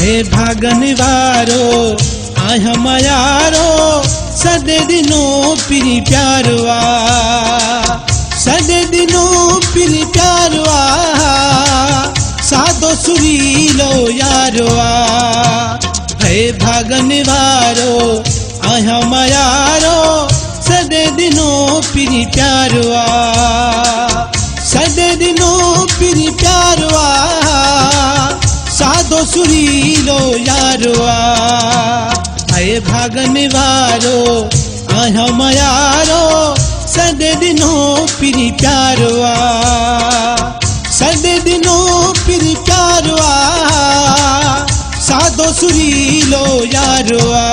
हे भागन वारो आह मयारो सदे दिनों पिरी प्यारवा सदे दिनों पिरी प्यारवा सादो सुरीलो यारवा हे भागन वारो आह मयारो सदे दिनों पिरी प्यारवा सदे दिनों पिरी प्यारवा सादो सुरीलो यारवा हे भागन वारो आह मयारो सदे दिनों पिरी प्यारवा सदे दिनों पिरी प्यारवा सादो सुरीलो यारवा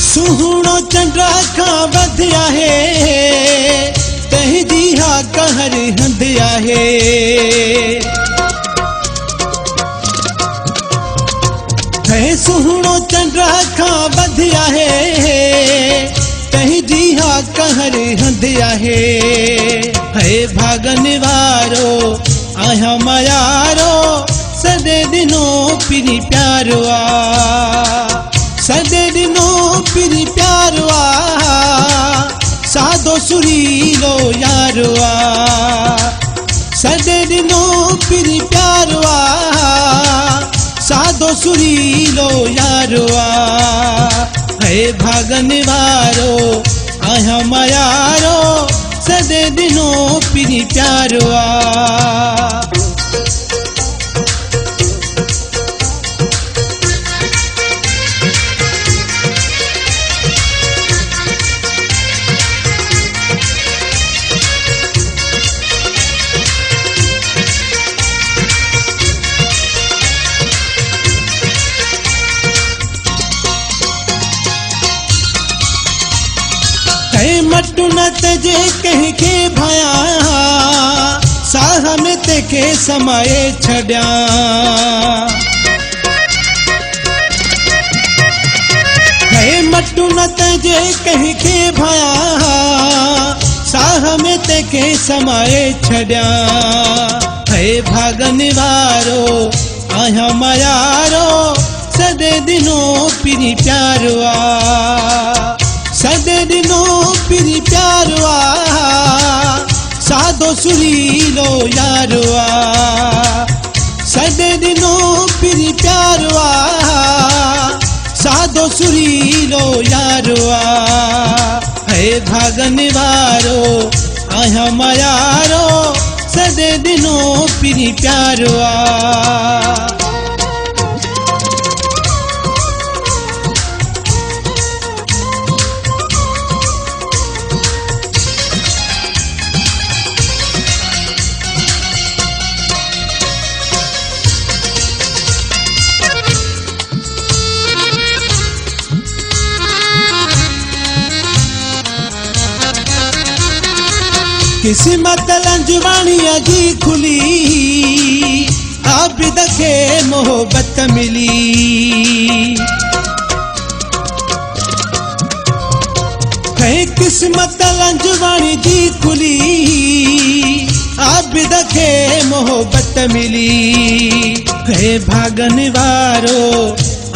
सुहणो चंड्रा का वधिया है तहजी हा कहर हंदिया है सुहणो चंड्रा का वधिया है तहजी हा कहर हंदिया है भागन वारो आह मयारो सदे दिनों पिरी प्यारवा सदे दिनों पिरी प्यारवा सादो सुरीलो यारवा सदे दिनों पिरी प्यारवा सादो सुरीलो यारवा हे भागन वारो आह मयारो सदे दिनों पिरी प्यारवा मटू न तजे कह के भाया साह में तेके समाए छड्या मटू न तजे कह के भाया साह में तेके समाए छड्या भागन वारो आह मयारो सदे दिनों पिरी प्यारवा सदे दिनों पिरी प्यारवा सादो सुरीलो यारवा सदे दिनों पिरी प्यारवा सादो सुरीलो यारवा हे भागन वारो आह मयारो सदे दिनों पिरी प्यारवा किस्मत लंजवानिया जी खुली आबिद के मोहब्बत मिली किस्मत लंजवानी जी खुली आबिद के मोहब्बत मिली भागन वारो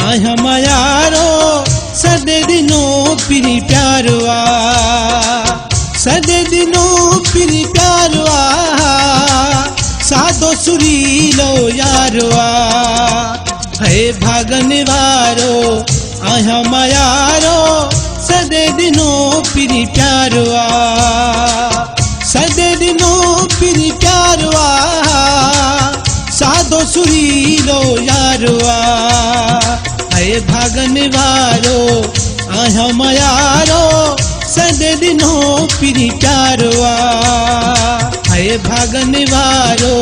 आह मयारो सदे दिनों पिरी प्यारवा सदे दिनों पिरी प्यारवा सादो सुरीलो यारवा भागन वारो आह मयारो सदे दिनों पिरी प्यारवा सदे दिनों पिरी प्यारवा सादो सुरीलो यारवा भागन वारो आह मयारो सदे दिनों पिरी प्यारवा भागन वारो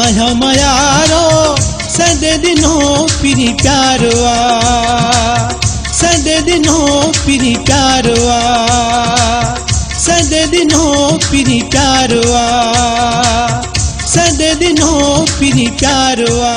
आह मयारो सदे दिनों पिरी प्यारवा सद दिनो पिरी प्यारवा सद दिनो पिरी प्यारवा सद दिनो पिरी प्यारवा।